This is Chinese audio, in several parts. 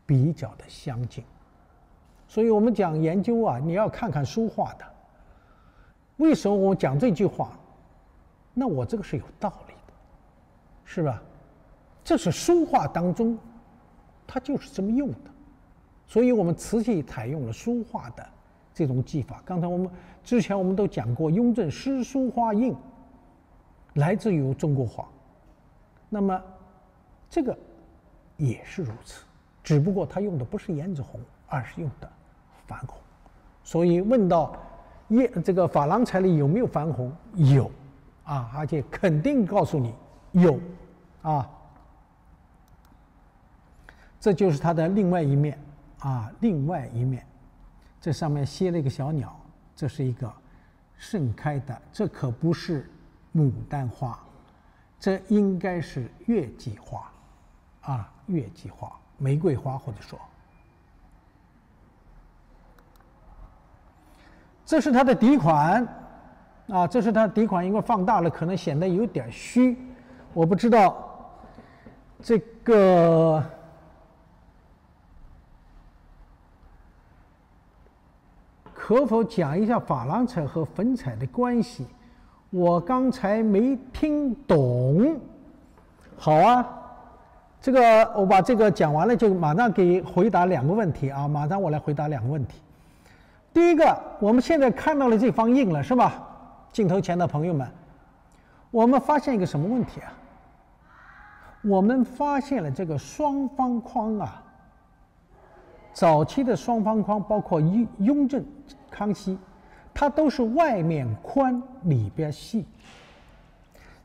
比较的相近。所以我们讲研究啊，你要看看书画的。为什么我讲这句话？那我这个是有道理的，是吧？这是书画当中，它就是这么用的。所以我们瓷器采用了书画的这种技法。刚才之前我们都讲过，雍正诗书画印来自于中国画，那么这个也是如此，只不过它用的不是胭脂红，而是用的矾红。所以问到这个珐琅彩里有没有矾红？有啊，而且肯定告诉你有啊。这就是它的另外一面啊，另外一面，这上面歇了一个小鸟，这是一个盛开的，这可不是牡丹花，这应该是月季花啊，月季花，玫瑰花或者说。这是它的底款啊，这是它的底款，因为放大了可能显得有点虚，我不知道这个可否讲一下珐琅彩和粉彩的关系？我刚才没听懂。好啊，这个我把这个讲完了，就马上给回答两个问题啊，马上我来回答两个问题。第一个，我们现在看到了这方印了，是吧？镜头前的朋友们，我们发现一个什么问题啊？我们发现了这个双方框啊，早期的双方框，包括雍正、康熙，它都是外面宽，里边细。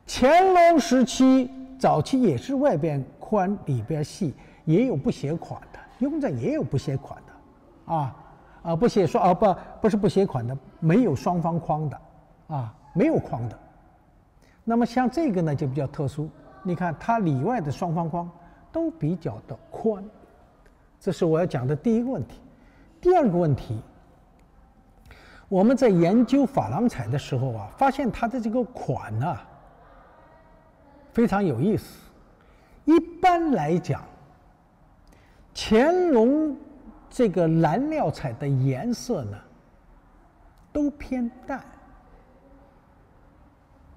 乾隆时期早期也是外边宽，里边细，也有不写款的，雍正也有不写款的，不写不是不写款的，没有双方框的啊，没有框的。那么像这个呢就比较特殊，你看它里外的双方框都比较的宽，这是我要讲的第一个问题。第二个问题，我们在研究珐琅彩的时候啊，发现它的这个款啊非常有意思。一般来讲，乾隆这个蓝料彩的颜色呢都偏淡。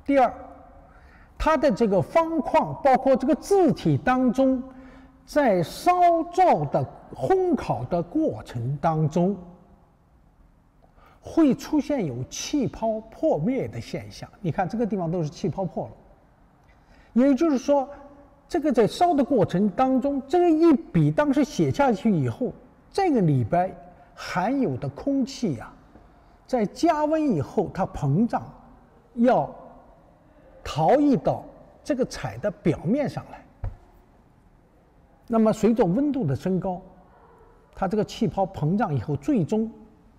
第二，它的这个方框包括这个字体当中，在烧造的烘烤的过程当中会出现有气泡破灭的现象。你看这个地方都是气泡破了，也就是说这个在烧的过程当中，这个一笔当时写下去以后，这个里边含有的空气啊，在加温以后它膨胀，要逃逸到这个彩的表面上来。那么随着温度的升高，它这个气泡膨胀以后，最终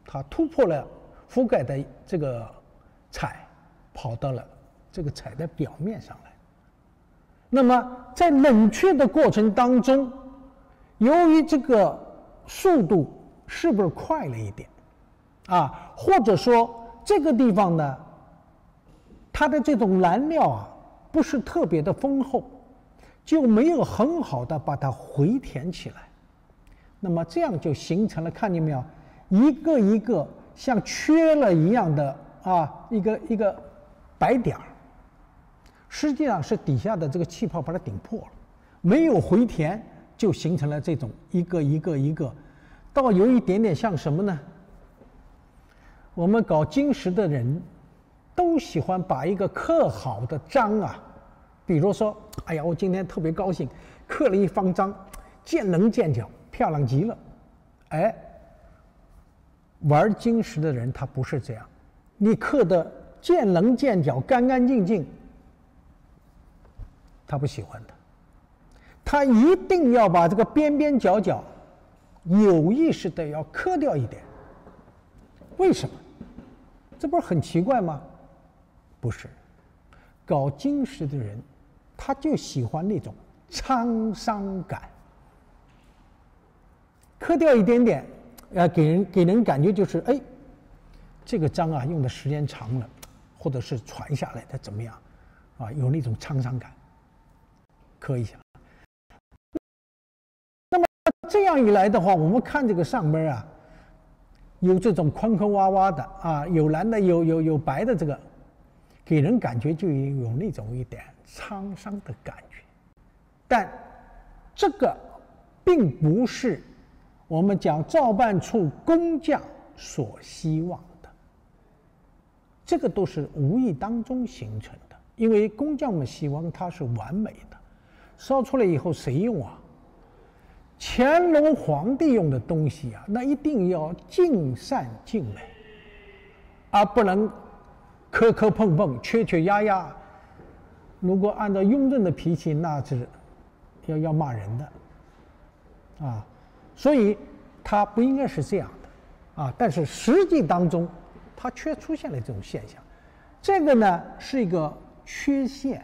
它突破了覆盖的这个彩，跑到了这个彩的表面上来。那么在冷却的过程当中，由于这个速度是不是快了一点啊？或者说这个地方呢，它的这种蓝料啊不是特别的丰厚，就没有很好的把它回填起来。那么这样就形成了，看见没有，一个一个像缺了一样的一个白点儿，实际上是底下的这个气泡把它顶破了，没有回填，就形成了这种一个一个，倒有一点点像什么呢？我们搞金石的人都喜欢把一个刻好的章啊，比如说，哎呀，我今天特别高兴，刻了一方章，见棱见角，漂亮极了。哎，玩金石的人他不是这样，你刻的见棱见角，干干净净，他不喜欢的，他一定要把这个边边角角有意识的要刻掉一点。为什么？这不是很奇怪吗？不是，搞金石的人他就喜欢那种沧桑感，刻掉一点点，给人感觉就是，哎，这个章啊用的时间长了，或者是传下来的怎么样啊，有那种沧桑感，刻一下。这样一来的话，我们看这个上面啊，有这种宽宽洼洼的啊，有蓝的，有白的，这个给人感觉就有那种一点沧桑的感觉。但这个并不是我们讲造办处工匠所希望的，这个都是无意当中形成的。因为工匠们希望它是完美的，烧出来以后谁用啊？乾隆皇帝用的东西啊，那一定要尽善尽美，而不能磕磕碰碰、缺缺压压。如果按照雍正的脾气，那是要骂人的啊。所以它不应该是这样的啊。但是实际当中，它却出现了这种现象。这个呢是一个缺陷，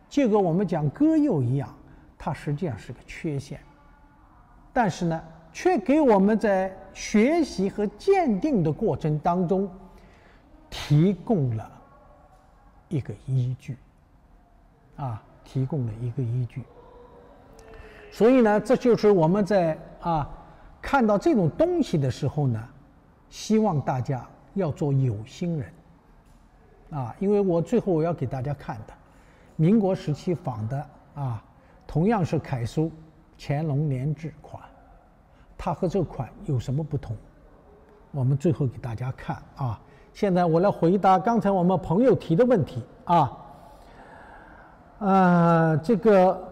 就跟我们讲割釉一样，它实际上是个缺陷。但是呢，却给我们在学习和鉴定的过程当中提供了一个依据，提供了一个依据。所以呢，这就是我们在看到这种东西的时候呢，希望大家要做有心人，因为我最后我要给大家看的，民国时期仿的同样是楷书乾隆年制款，它和这个款有什么不同？我们最后给大家看啊。现在我来回答刚才我们朋友提的问题这个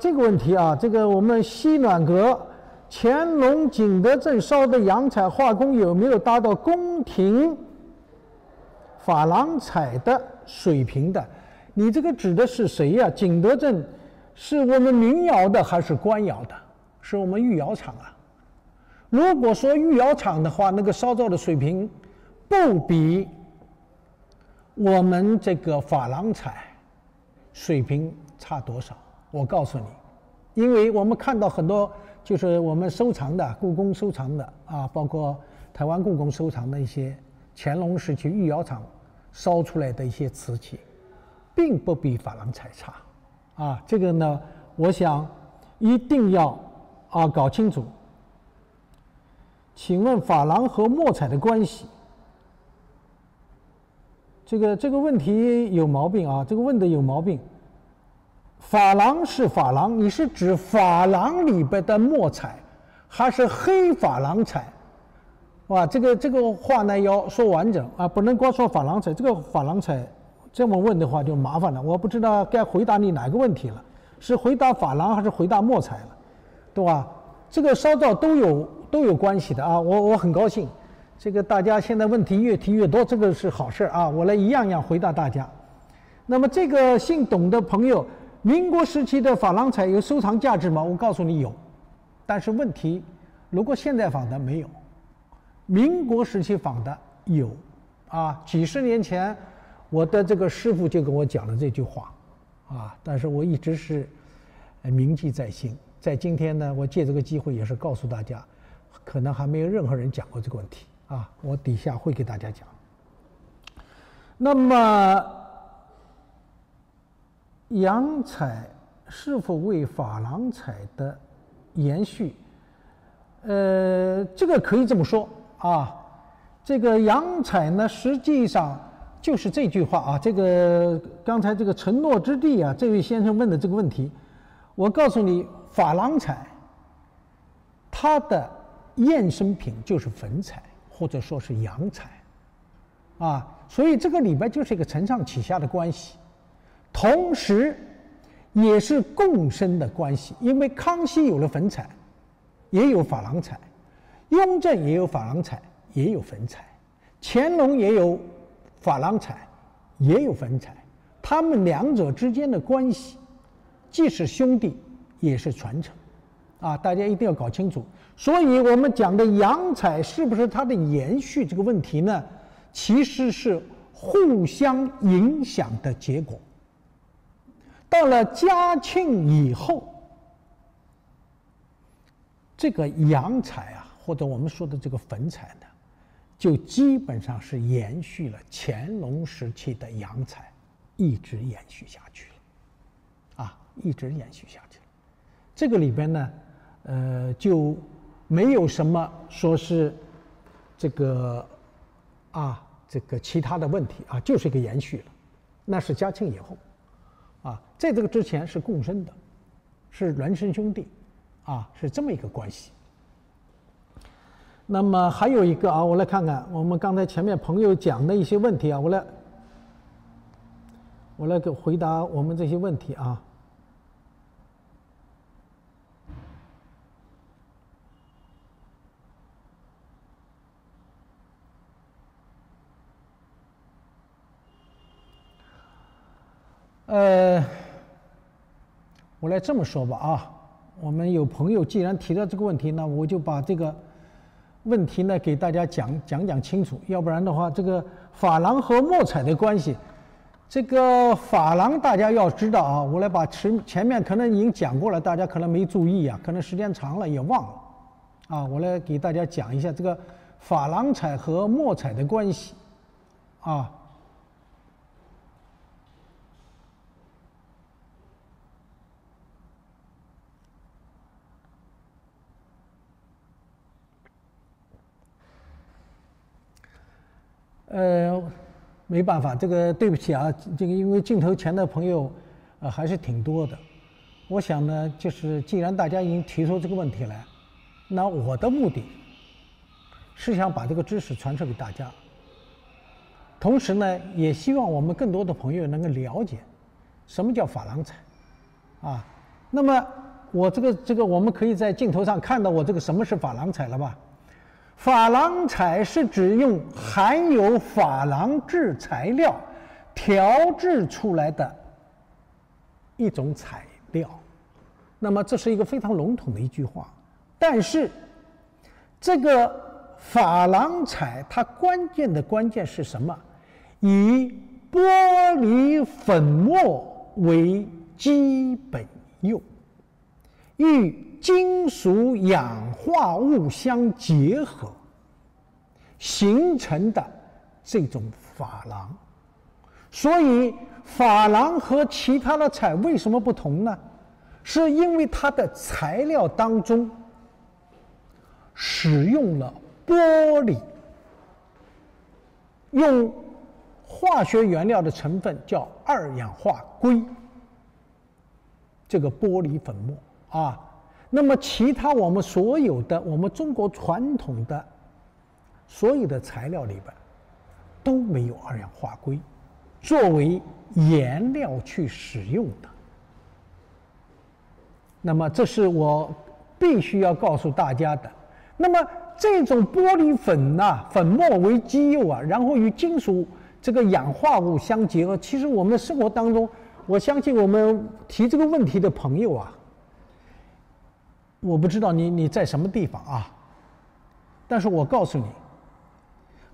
这个问题这个我们西暖阁乾隆景德镇烧的洋彩画工有没有达到宫廷珐琅彩的水平的？你这个指的是谁呀？景德镇是我们民窑的还是官窑的？是我们御窑厂啊。如果说御窑厂的话，那个烧造的水平不比我们这个珐琅彩水平差多少？我告诉你，因为我们看到很多就是我们收藏的故宫收藏的包括台湾故宫收藏的一些乾隆时期御窑厂烧出来的一些瓷器，并不比珐琅彩差这个呢，我想一定要搞清楚。请问珐琅和墨彩的关系？这个问题有毛病这个问的有毛病。珐琅是珐琅，你是指珐琅里边的墨彩，还是黑珐琅彩？这个话呢要说完整不能光说珐琅彩。这个珐琅彩这么问的话就麻烦了，我不知道该回答你哪个问题了，是回答珐琅还是回答墨彩了，对吧？这个烧造都有关系的我很高兴，这个大家现在问题越提越多，这个是好事我来一样样回答大家。那么这个姓董的朋友，民国时期的珐琅彩有收藏价值吗？我告诉你有，但是问题如果现在仿的没有，民国时期仿的有几十年前我的这个师傅就跟我讲了这句话但是我一直是铭记在心。在今天呢，我借这个机会也是告诉大家，可能还没有任何人讲过这个问题我底下会给大家讲。那么洋彩是否为珐琅彩的延续？这个可以这么说这个洋彩呢，实际上就是这句话这个刚才这个承诺之地这位先生问的这个问题，我告诉你，珐琅彩它的衍生品就是粉彩或者说是洋彩所以这个里边就是一个承上启下的关系，同时也是共生的关系。因为康熙有了粉彩，也有珐琅彩；雍正也有珐琅彩，也有粉彩；乾隆也有珐琅彩，也有粉彩。他们两者之间的关系，既是兄弟，也是传承大家一定要搞清楚。所以我们讲的洋彩是不是它的延续这个问题呢，其实是互相影响的结果。到了嘉庆以后，这个洋彩或者我们说的这个粉彩呢，就基本上是延续了乾隆时期的洋彩，一直延续下去了，一直延续下去了。这个里边呢，就没有什么说是这个其他的问题就是一个延续了。那是嘉庆以后，在这个之前是共生的，是孪生兄弟，是这么一个关系。那么还有一个我来看看我们刚才前面朋友讲的一些问题我来给回答我们这些问题我来这么说吧我们有朋友既然提到这个问题，那我就把这个问题呢给大家讲清楚，要不然的话，这个珐琅和墨彩的关系，这个珐琅大家要知道我来把前面可能已经讲过了，大家可能没注意可能时间长了也忘了我来给大家讲一下这个珐琅彩和墨彩的关系没办法，这个对不起这个因为镜头前的朋友还是挺多的。我想呢，就是既然大家已经提出这个问题来，那我的目的是想把这个知识传授给大家，同时呢，也希望我们更多的朋友能够了解什么叫珐琅彩那么我这个我们可以在镜头上看到我这个什么是珐琅彩了吧？珐琅彩是指用含有珐琅质材料调制出来的一种材料。那么这是一个非常笼统的一句话，但是这个珐琅彩它关键是什么？以玻璃粉末为基本用，与金属氧化物相结合形成的这种珐琅。所以珐琅和其他的彩为什么不同呢？是因为它的材料当中使用了玻璃，用化学原料的成分叫二氧化硅，这个玻璃粉末那么其他我们所有的我们中国传统的所有的材料里边都没有二氧化硅作为颜料去使用的。那么这是我必须要告诉大家的。那么这种玻璃粉粉末为基釉然后与金属这个氧化物相结合，其实我们的生活当中，我相信我们提这个问题的朋友我不知道你在什么地方但是我告诉你，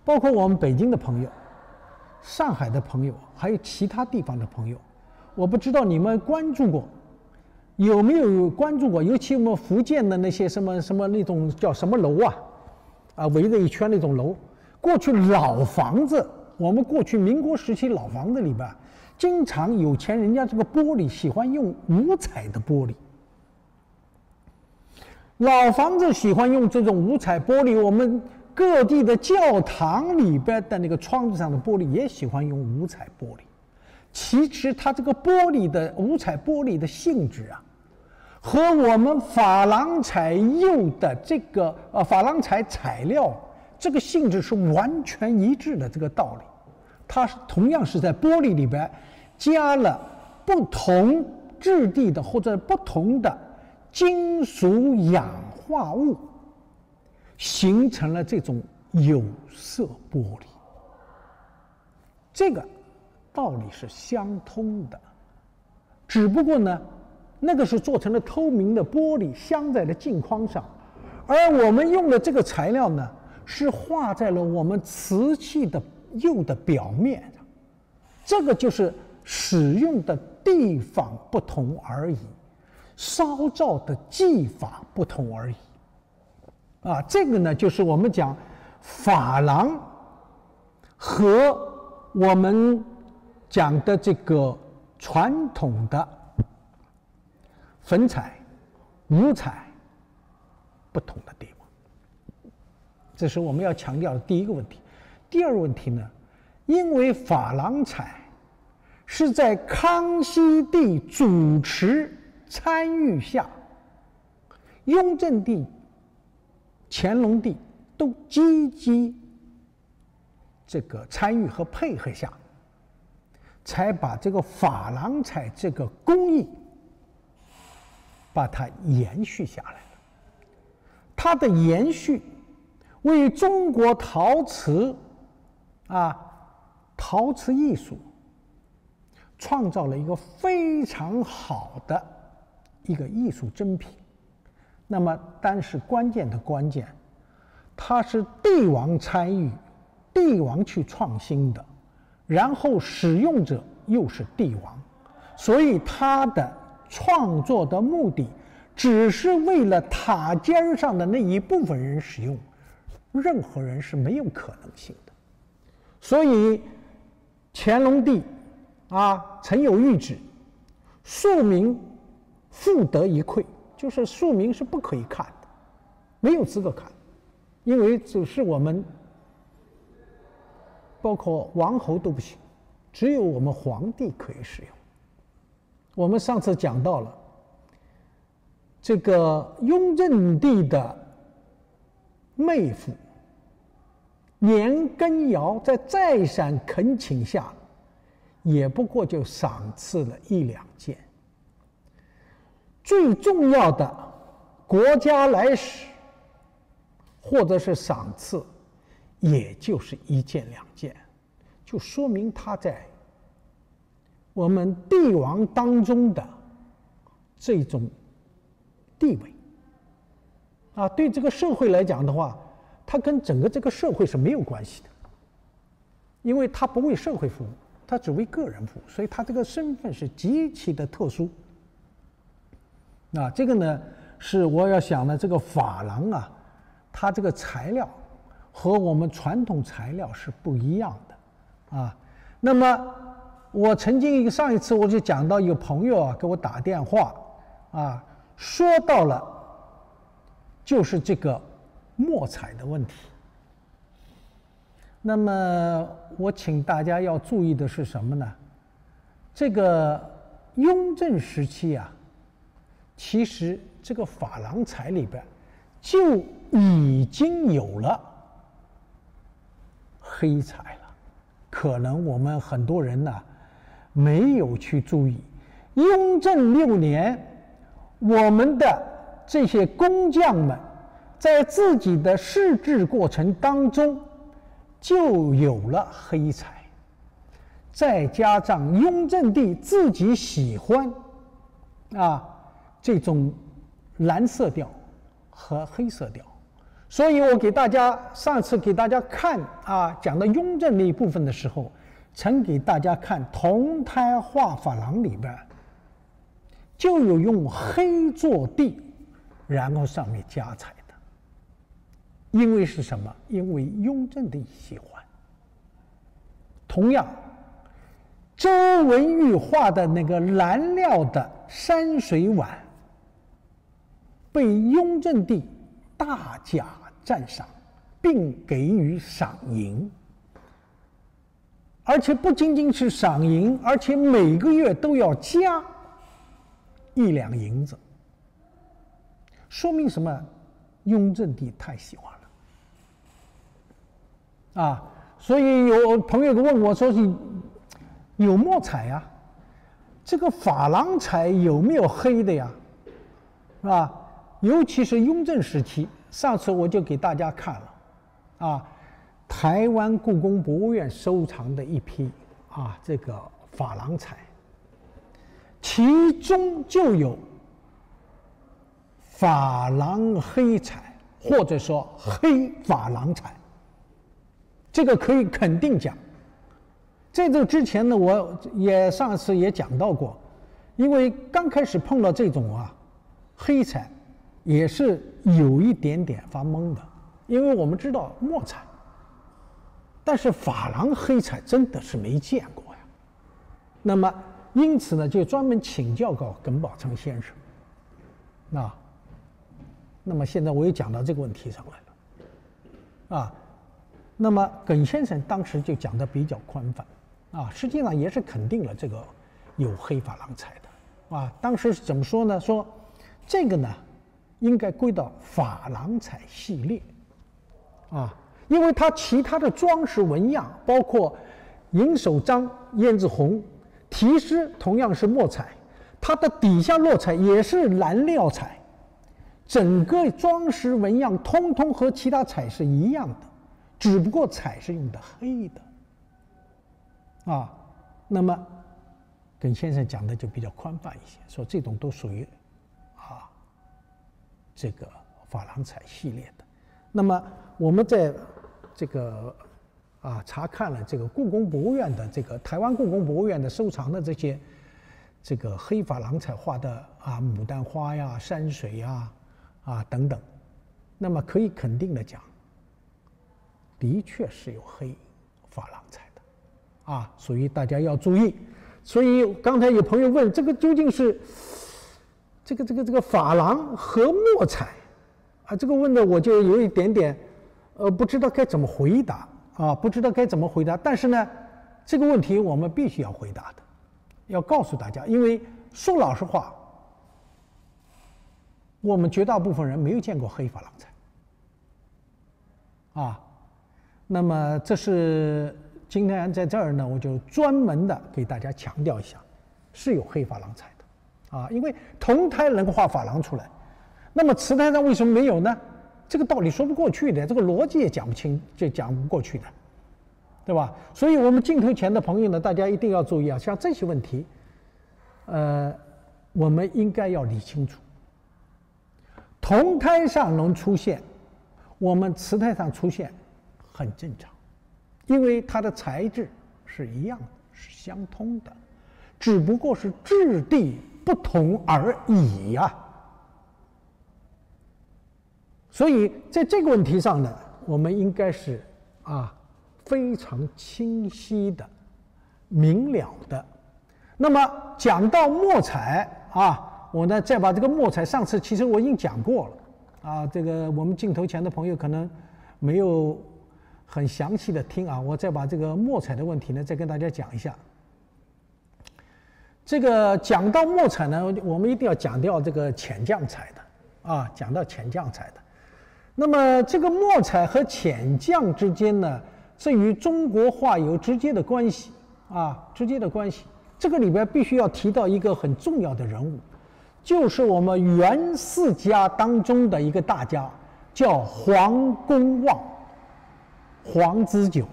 包括我们北京的朋友、上海的朋友，还有其他地方的朋友，我不知道你们关注过，有没有关注过？尤其我们福建的那些什么那种叫什么楼围着一圈那种楼，过去老房子，我们过去民国时期老房子里边，经常有钱人家这个玻璃喜欢用五彩的玻璃。老房子喜欢用这种五彩玻璃，我们各地的教堂里边的那个窗子上的玻璃也喜欢用五彩玻璃。其实它这个玻璃的五彩玻璃的性质和我们珐琅彩釉的这个珐琅彩材料这个性质是完全一致的。这个道理，它同样是在玻璃里边加了不同质地的或者不同的金属氧化物，形成了这种有色玻璃。这个道理是相通的，只不过呢，那个是做成了透明的玻璃，镶在了镜框上，而我们用的这个材料呢，是画在了我们瓷器的釉的表面上。这个就是使用的地方不同而已，烧造的技法不同而已这个呢，就是我们讲珐琅和我们讲的这个传统的粉彩、五彩不同的地方，这是我们要强调的第一个问题。第二个问题呢，因为珐琅彩是在康熙帝主持参与下，雍正帝、乾隆帝都积极这个参与和配合下，才把这个珐琅彩这个工艺把它延续下来了。它的延续为中国陶瓷陶瓷艺术创造了一个非常好的一个艺术珍品。那么但是关键，它是帝王参与，帝王去创新的，然后使用者又是帝王，所以它的创作的目的只是为了塔尖上的那一部分人使用，任何人是没有可能性的。所以乾隆帝曾有谕旨，庶民复得一窥，就是庶民是不可以看的，没有资格看，因为只是我们包括王侯都不行，只有我们皇帝可以使用。我们上次讲到了这个雍正帝的妹夫年羹尧在再三恳请下，也不过就赏赐了1、2件。最重要的国家来使或者是赏赐，也就是1件、2件，就说明他在我们帝王当中的这种地位对这个社会来讲的话，它跟整个这个社会是没有关系的，因为他不为社会服务，他只为个人服务，所以他这个身份是极其的特殊。这个呢是我要想的，这个珐琅它这个材料和我们传统材料是不一样的那么我曾经上一次我就讲到一个朋友给我打电话说到了就是这个墨彩的问题。那么我请大家要注意的是什么呢？这个雍正时期其实这个珐琅彩里边就已经有了黑彩了，可能我们很多人没有去注意。雍正6年，我们的这些工匠们在自己的试制过程当中就有了黑彩，再加上雍正帝自己喜欢这种蓝色调和黑色调，所以我上次给大家看讲到雍正那一部分的时候，曾给大家看铜胎画珐琅里边就有用黑做地，然后上面加彩的。因为是什么？因为雍正帝喜欢。同样，周文玉画的那个蓝料的山水碗被雍正帝大加赞赏，并给予赏银，而且不仅仅是赏银，而且每个月都要加1两银子，说明什么？雍正帝太喜欢了所以有朋友问我说：“有墨彩这个珐琅彩有没有黑的呀？尤其是雍正时期，上次我就给大家看了台湾故宫博物院收藏的一批这个珐琅彩，其中就有珐琅黑彩，或者说黑珐琅彩，这个可以肯定讲。在这之前呢，我也上次也讲到过，因为刚开始碰到这种黑彩，也是有一点点发懵的，因为我们知道墨彩但是珐琅黑彩真的是没见过呀。那么因此呢，就专门请教过耿宝成先生。那么现在我也讲到这个问题上来了。那么耿先生当时就讲的比较宽泛，实际上也是肯定了这个有黑珐琅彩的。当时是怎么说呢？说这个呢应该归到珐琅彩系列，因为它其他的装饰纹样，包括银手章、胭脂红、题诗同样是墨彩，它的底下落彩也是蓝料彩，整个装饰纹样通通和其他彩是一样的，只不过彩是用的黑的。那么耿先生讲的就比较宽泛一些，说这种都属于这个珐琅彩系列的。那么我们在这个查看了这个故宫博物院的这个台湾故宫博物院的收藏的这个黑珐琅彩画的牡丹花呀、山水呀等等，那么可以肯定的讲，的确是有黑珐琅彩的所以大家要注意。所以刚才有朋友问，这个究竟是这个珐琅和墨彩这个问的我就有一点点不知道该怎么回答不知道该怎么回答。但是呢，这个问题我们必须要回答的，要告诉大家，因为说老实话，我们绝大部分人没有见过黑珐琅彩那么这是今天在这儿呢，我就专门的给大家强调一下，是有黑珐琅彩的因为铜胎能画珐琅出来，那么瓷胎上为什么没有呢？这个道理说不过去的，这个逻辑也讲不清，就讲不过去的，对吧？所以我们镜头前的朋友呢，大家一定要注意像这些问题我们应该要理清楚。铜胎上能出现，我们瓷胎上出现很正常，因为它的材质是一样的，是相通的，只不过是质地不同而已所以在这个问题上呢，我们应该是非常清晰的、明了的。那么讲到墨彩我呢再把这个墨彩，上次其实我已经讲过了这个我们镜头前的朋友可能没有很详细的听我再把这个墨彩的问题呢再跟大家讲一下。这个讲到墨彩呢，我们一定要讲到这个浅降彩的讲到浅降彩的。那么这个墨彩和浅降之间呢，是与中国画有直接的关系直接的关系。这个里边必须要提到一个很重要的人物，就是我们元四家当中的一个大家，叫黄公望，黄之久，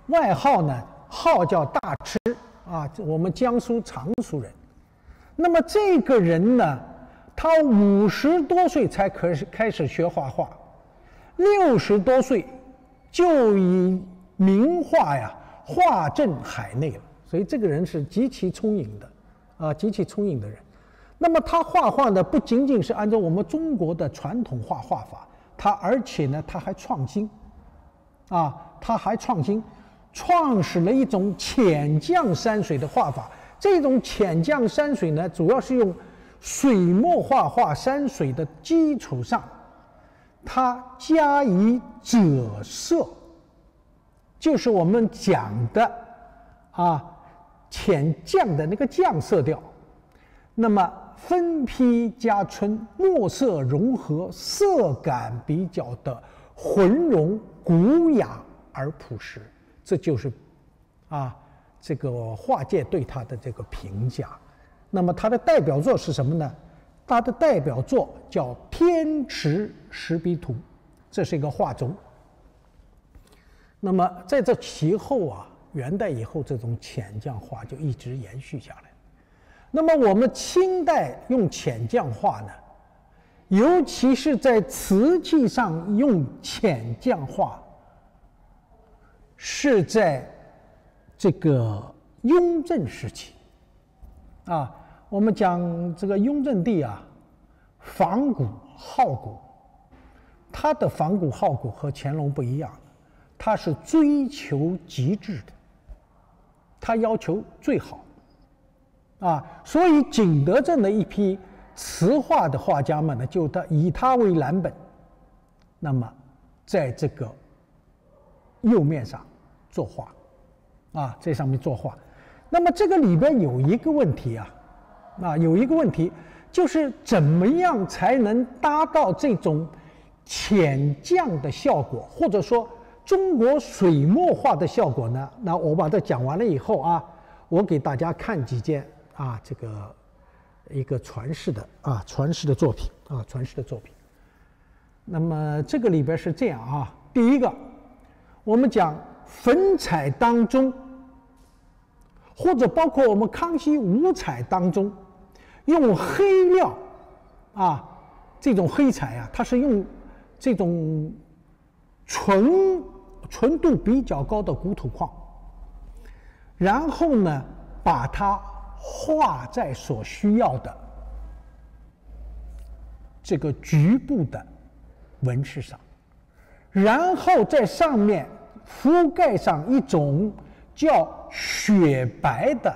外号呢叫大痴我们江苏常熟人。那么这个人呢，他50多岁才开始学画画，60多岁就以名画画震海内了。所以这个人是极其聪颖的极其聪颖的人。那么他画画呢，不仅仅是按照我们中国的传统画法，而且呢他还创新创始了一种浅降山水的画法。这种浅降山水呢，主要是用水墨画山水的基础上，它加以折射，就是我们讲的浅降的那个降色调。那么分批加春，墨色融合，色感比较的浑融古雅而朴实。这就是这个画界对他的这个评价。那么他的代表作是什么呢？他的代表作叫《天池石笔图》，这是一个画轴。那么在这其后元代以后，这种浅降画就一直延续下来。那么我们清代用浅降画呢，尤其是在瓷器上用浅降画，是在这个雍正时期我们讲这个雍正帝仿古好古，他的仿古好古和乾隆不一样。他是追求极致的，他要求最好，所以景德镇的一批词画的画家们呢，就以他为蓝本，那么在这个釉面上作画，在上面作画。那么这个里边有一个问题有一个问题，就是怎么样才能达到这种浅绛的效果，或者说中国水墨画的效果呢？那我把它讲完了以后我给大家看几件这个一个传世的作品。那么这个里边是这样第一个，我们讲粉彩当中，或者包括我们康熙五彩当中，用黑料这种黑彩它是用这种纯度比较高的古土矿，然后呢把它画在所需要的这个局部的纹饰上，然后在上面覆盖上一种叫雪白的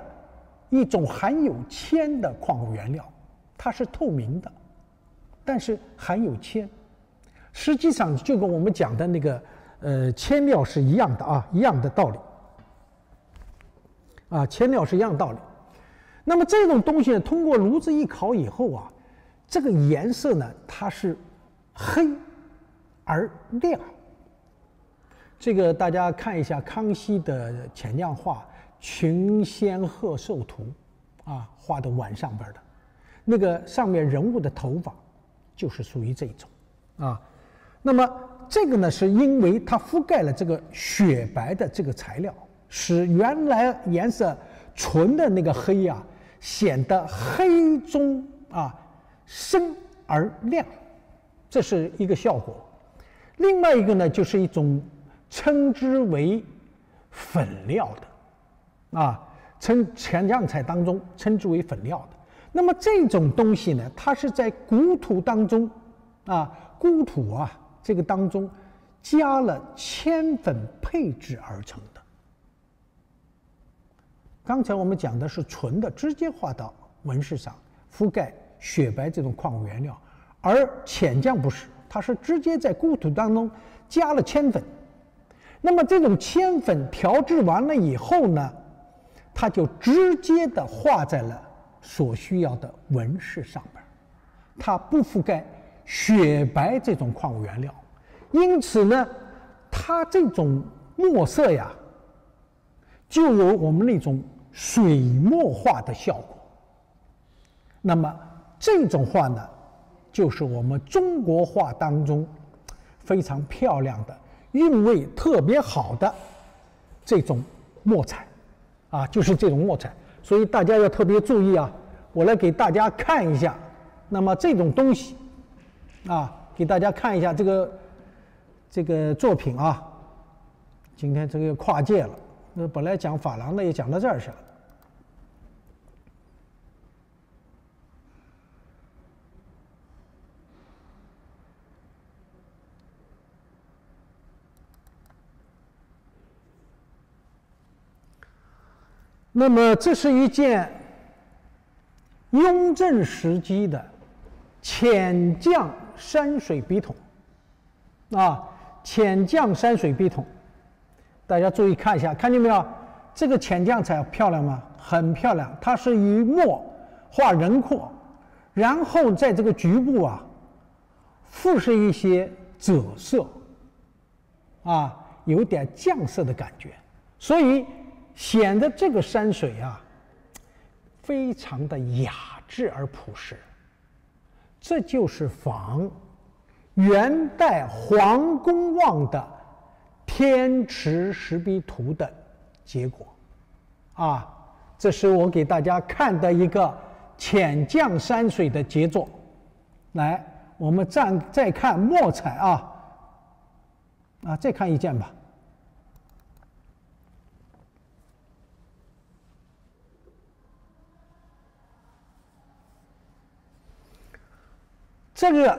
一种含有铅的矿物原料，它是透明的，但是含有铅。实际上就跟我们讲的那个铅料是一样的一样的道理铅料是一样的道理。那么这种东西呢，通过炉子一烤以后这个颜色呢，它是黑而亮。这个大家看一下康熙的浅绛画《群仙贺寿图》画的碗上边的那个上面人物的头发就是属于这种那么这个呢，是因为它覆盖了这个雪白的这个材料，使原来颜色纯的那个黑显得黑中深而亮，这是一个效果。另外一个呢，就是一种称之为粉料的浅绛彩当中称之为粉料的。那么这种东西呢，它是在古土当中古土这个当中加了铅粉配制而成的。刚才我们讲的是纯的，直接画到纹饰上，覆盖雪白这种矿物原料，而浅绛不是，它是直接在古土当中加了铅粉。那么这种铅粉调制完了以后呢，它就直接的画在了所需要的纹饰上边，它不覆盖雪白这种矿物原料，因此呢，它这种墨色就有我们那种水墨画的效果。那么这种画呢，就是我们中国画当中非常漂亮的、韵味特别好的这种墨彩就是这种墨彩。所以大家要特别注意我来给大家看一下。那么这种东西给大家看一下这个作品今天这个跨界了，那本来讲珐琅的也讲到这儿去了。那么这是一件雍正时期的浅绛山水笔筒浅绛山水笔筒，大家注意看一下，看见没有？这个浅绛彩漂亮吗？很漂亮，它是以墨画轮廓，然后在这个局部附饰一些赭色有点酱色的感觉，所以显得这个山水非常的雅致而朴实。这就是仿元代黄公望的《天池石笔图》的结果这是我给大家看的一个浅绛山水的杰作。来，我们再看墨彩再看一件吧。这个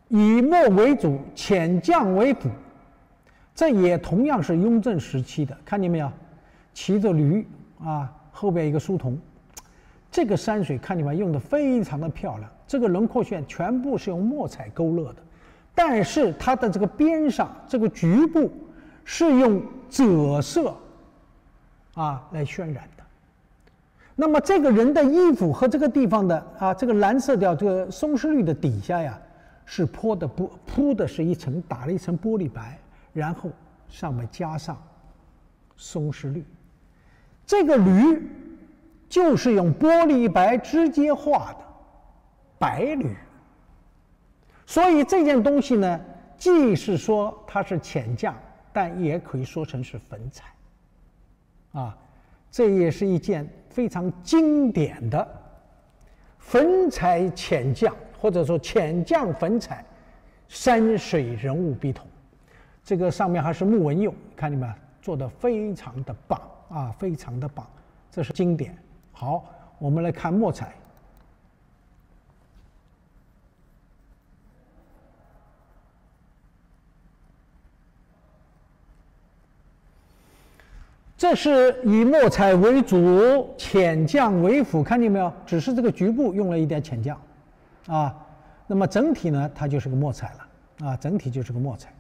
以墨为主，浅绛为辅，这也同样是雍正时期的，看见没有？骑着驴啊，后边一个书童，这个山水看见没有？用的非常的漂亮。这个轮廓线全部是用墨彩勾勒的，但是它的这个边上这个局部是用赭色啊来渲染的。那么这个人的衣服和这个地方的这个蓝色调这个松狮绿的底下呀，是铺的是一层打了一层玻璃白，然后上面加上松狮绿。这个驴就是用玻璃白直接画的白驴，所以这件东西呢，既是说它是浅匠，但也可以说成是粉彩啊。这也是一件非常经典的粉彩浅匠，或者说浅匠粉彩山水人物笔筒。这个上面还是木纹釉，看见没？做的非常的棒啊，非常的棒，这是经典。好，我们来看墨彩。这是以墨彩为主，浅匠为辅，看见没有？只是这个局部用了一点浅匠，啊，那么整体呢，它就是个墨彩了，啊，整体就是个墨彩。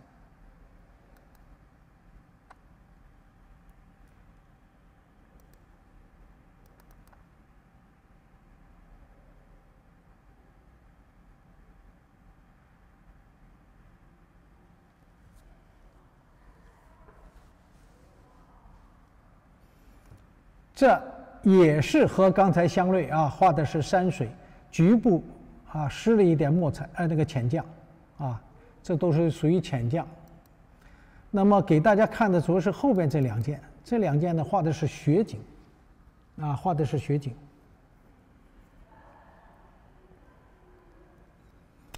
这也是和刚才相类啊，画的是山水，局部啊施了一点墨彩，那个浅匠，啊，这都是属于浅匠。那么给大家看的主要是后边这两件，这两件呢画的是雪景，啊，画的是雪景。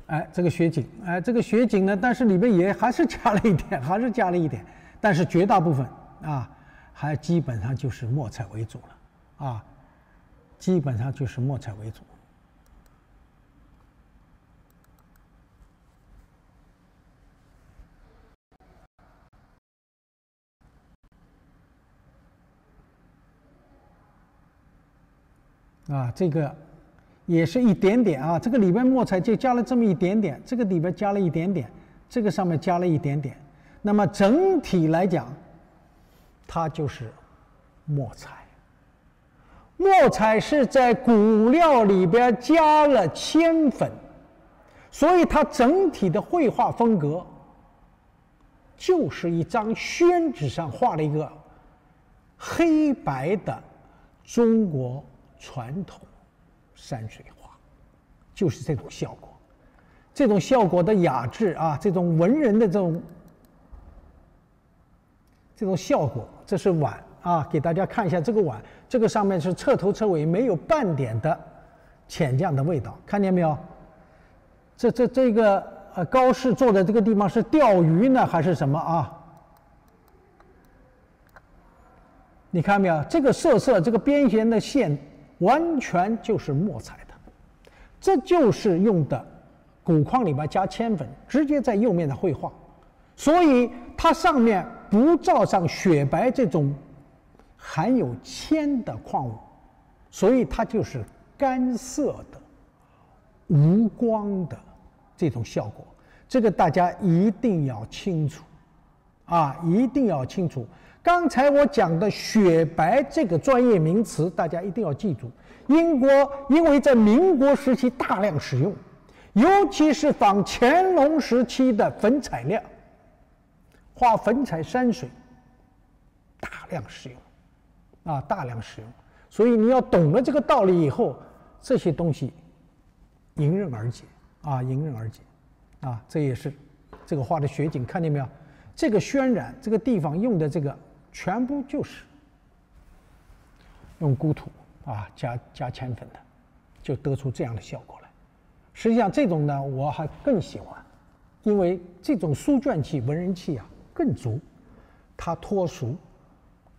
哎，这个雪景，哎，这个雪景呢，但是里面也还是加了一点，还是加了一点，但是绝大部分啊。还基本上就是墨彩为主了，啊，基本上就是墨彩为主。啊，这个也是一点点啊，这个里边墨彩就加了这么一点点，这个里边加了一点点，这个上面加了一点点，那么整体来讲。它就是墨彩，墨彩是在骨料里边加了铅粉，所以它整体的绘画风格就是一张宣纸上画了一个黑白的中国传统山水画，就是这种效果，这种效果的雅致啊，这种文人的这种效果。这是碗啊，给大家看一下这个碗，这个上面是彻头彻尾没有半点的浅酱的味道，看见没有？这个高士坐的这个地方是钓鱼呢还是什么啊？你看没有？这个色这个边沿的线完全就是墨彩的，这就是用的骨框里边加铅粉，直接在釉面的绘画，所以它上面不罩上雪白这种含有铅的矿物，所以它就是干涩的、无光的这种效果。这个大家一定要清楚啊，一定要清楚。刚才我讲的雪白这个专业名词，大家一定要记住。因为在民国时期大量使用，尤其是仿乾隆时期的粉彩料，画粉彩山水，大量使用，啊，大量使用。所以你要懂了这个道理以后，这些东西迎刃而解，啊，迎刃而解，啊，这也是这个画的雪景，看见没有？这个渲染这个地方用的这个全部就是用故土啊加铅粉的，就得出这样的效果来。实际上这种呢，我还更喜欢，因为这种书卷气、文人气啊更足，它脱俗、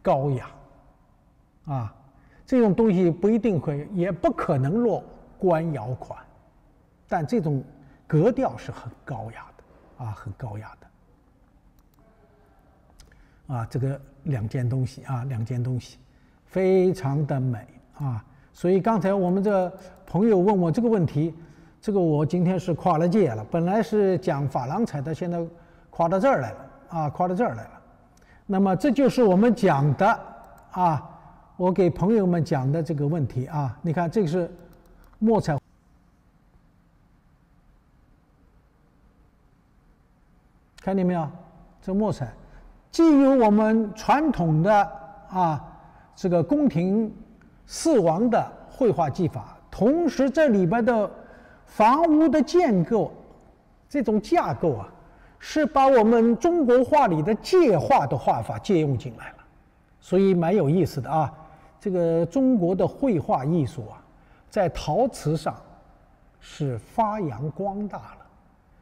高雅，啊，这种东西不一定会，也不可能落官窑款，但这种格调是很高雅的，啊，很高雅的。啊，这个两件东西啊，两件东西，非常的美啊。所以刚才我们这朋友问我这个问题，这个我今天是跨了界了。本来是讲珐琅彩的，现在跨到这儿来了啊，跨到这儿来了。那么这就是我们讲的啊，我给朋友们讲的这个问题啊。你看，这个是墨彩，看见没有？这墨彩既有我们传统的啊这个宫廷四王的绘画技法，同时这里边的房屋的建构，这种架构啊，是把我们中国画里的借画的画法借用进来了，所以蛮有意思的啊。这个中国的绘画艺术啊，在陶瓷上是发扬光大了。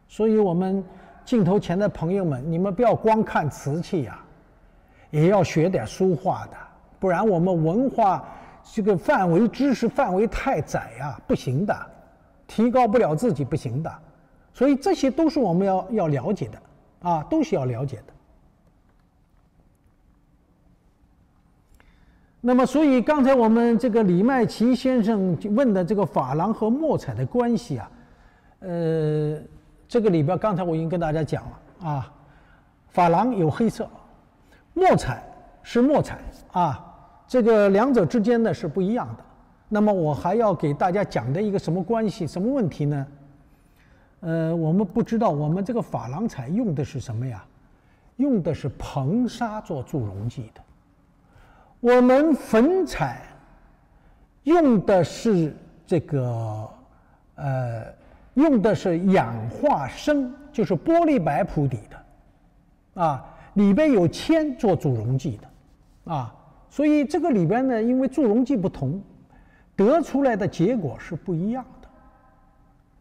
所以我们镜头前的朋友们，你们不要光看瓷器呀，也要学点书画的，不然我们文化这个范围知识范围太窄啊，不行的，提高不了自己，不行的。所以这些都是我们要了解的啊，都是要了解的。那么，所以刚才我们这个李麦琪先生问的这个珐琅和墨彩的关系啊，这个里边刚才我已经跟大家讲了啊，珐琅有黑色，墨彩是墨彩啊，这个两者之间呢是不一样的。那么我还要给大家讲的一个什么关系、什么问题呢？我们不知道我们这个珐琅彩用的是什么呀？用的是硼砂做助溶剂的。我们粉彩用的是这个用的是氧化砷，就是玻璃白铺底的啊，里边有铅做助溶剂的啊，所以这个里边呢，因为助溶剂不同，得出来的结果是不一样的。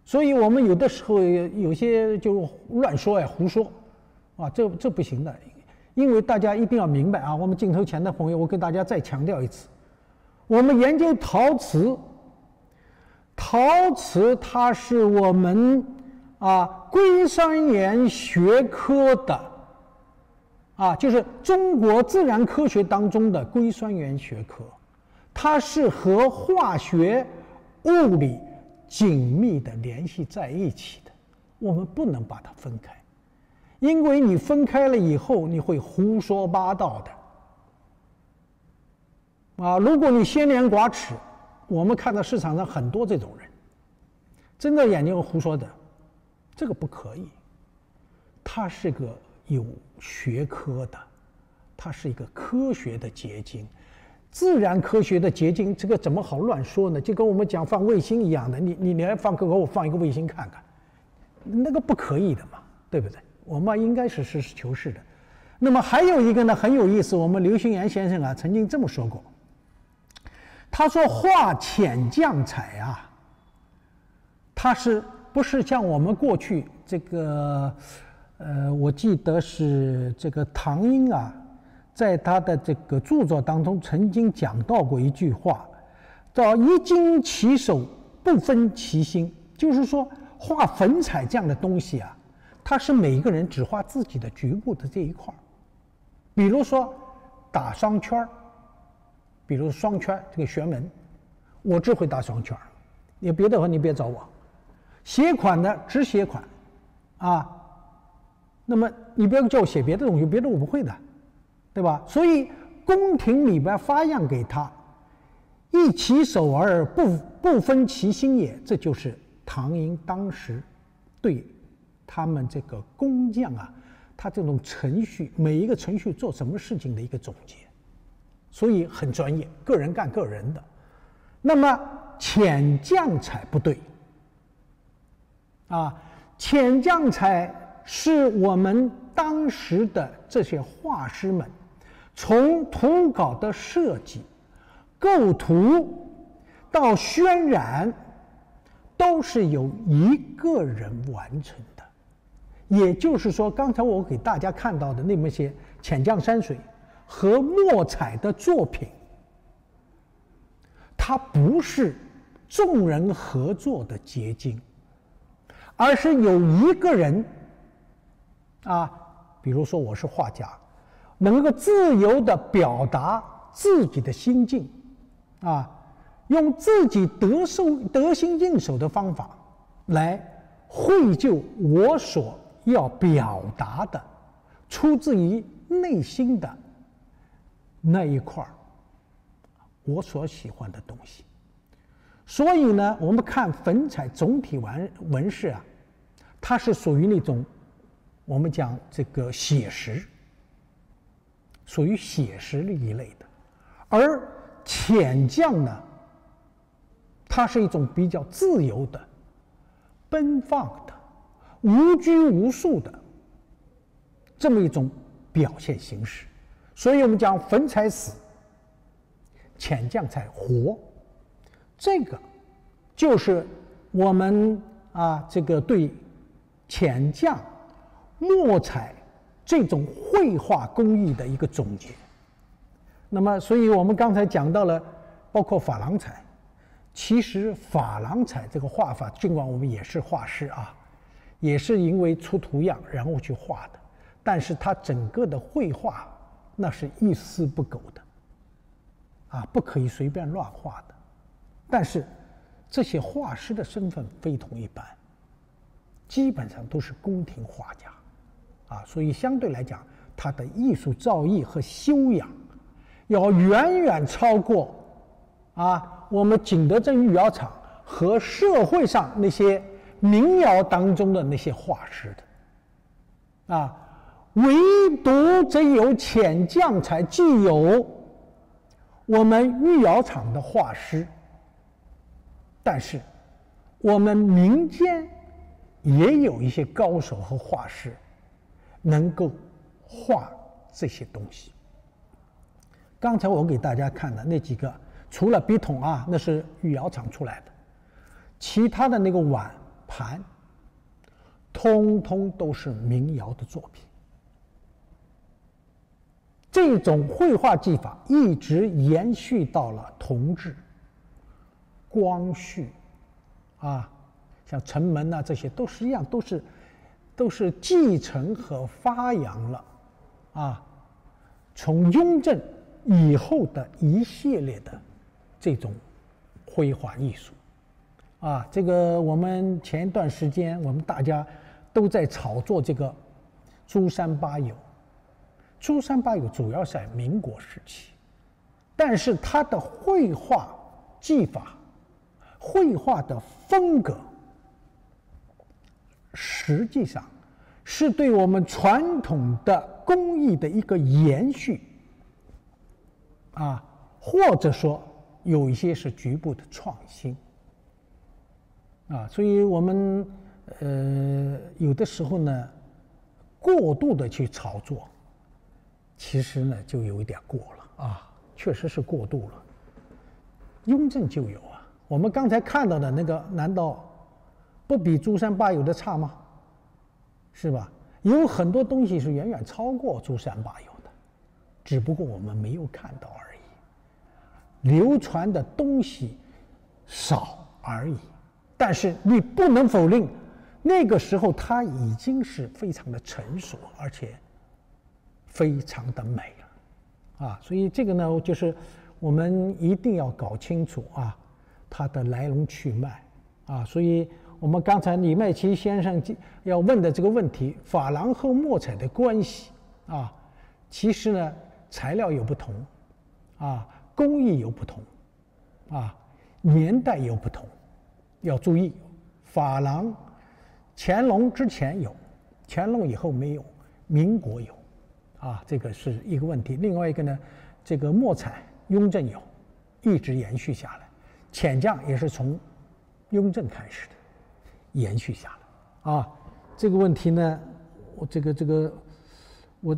所以我们有的时候有些就乱说呀、胡说啊，这不行的。因为大家一定要明白啊，我们镜头前的朋友，我跟大家再强调一次，我们研究陶瓷，陶瓷它是我们硅酸盐学科的就是中国自然科学当中的硅酸盐学科，它是和化学、物理紧密的联系在一起的，我们不能把它分开。因为你分开了以后，你会胡说八道的如果你先廉寡耻，我们看到市场上很多这种人，睁着眼睛胡说的，这个不可以。它是个有学科的，它是一个科学的结晶，自然科学的结晶，这个怎么好乱说呢？就跟我们讲放卫星一样的，你来放给我放一个卫星看看，那个不可以的嘛，对不对？我们应该是实事求是的。那么还有一个呢，很有意思，我们刘心言先生曾经这么说过，他说画浅绛彩它是不是像我们过去这个我记得是这个唐英在他的这个著作当中曾经讲到过一句话，叫一经其手，不分其心，就是说画粉彩这样的东西它是每一个人只画自己的局部的这一块，比如说打双圈，比如双圈这个旋纹，我只会打双圈，有别的话你别找我。写款呢，只写款那么你不要叫我写别的东西，别的我不会的，对吧？所以宫廷里边发样给他，一其手而不分其心也，这就是唐寅当时对他们这个工匠他这种程序，每一个程序做什么事情的一个总结，所以很专业，个人干个人的。那么浅绛彩不对浅绛彩是我们当时的这些画师们从图稿的设计、构图到渲染，都是由一个人完成的。也就是说，刚才我给大家看到的那么些浅绛山水和墨彩的作品，它不是众人合作的结晶，而是有一个人比如说我是画家，能够自由地表达自己的心境，啊，用自己得心应手的方法来绘就我所要表达的，出自于内心的那一块我所喜欢的东西。所以呢，我们看粉彩总体纹饰啊，它是属于那种我们讲这个写实，属于写实的一类的。而浅绛呢，它是一种比较自由的、奔放的、无拘无束的这么一种表现形式。所以我们讲粉彩死，浅绛彩活，这个就是我们这个对浅绛墨彩这种绘画工艺的一个总结。那么所以我们刚才讲到了包括珐琅彩，其实珐琅彩这个画法，尽管我们也是画师啊，也是因为出图样然后去画的，但是它整个的绘画那是一丝不苟的不可以随便乱画的。但是这些画师的身份非同一般，基本上都是宫廷画家所以相对来讲，他的艺术造诣和修养要远远超过我们景德镇御窑厂和社会上那些民窑当中的那些画师的唯独只有浅绛才具有我们御窑厂的画师，但是我们民间也有一些高手和画师能够画这些东西。刚才我给大家看的那几个，除了笔筒那是御窑厂出来的，其他的那个碗盘通通都是民窑的作品。这种绘画技法一直延续到了同治、光绪像城门这些都实际上都是继承和发扬了从雍正以后的一系列的这种绘画艺术这个我们前一段时间我们大家都在炒作这个珠山八友。珠山八友主要是在民国时期，但是它的绘画技法、绘画的风格，实际上是对我们传统的工艺的一个延续或者说有一些是局部的创新所以我们有的时候呢过度的去炒作，其实呢就有一点过了确实是过度了。雍正就有我们刚才看到的那个难道不比珠山八友的差吗？是吧？有很多东西是远远超过珠山八友的，只不过我们没有看到而已，流传的东西少而已。但是你不能否认，那个时候它已经是非常的成熟，而且非常的美了所以这个呢，就是我们一定要搞清楚它的来龙去脉所以我们刚才李麦琪先生要问的这个问题，珐琅和墨彩的关系其实呢材料有不同工艺有不同年代有不同。要注意，珐琅乾隆之前有，乾隆以后没有，民国有这个是一个问题。另外一个呢，这个墨彩雍正有，一直延续下来，浅绛也是从雍正开始的延续下来这个问题呢，我这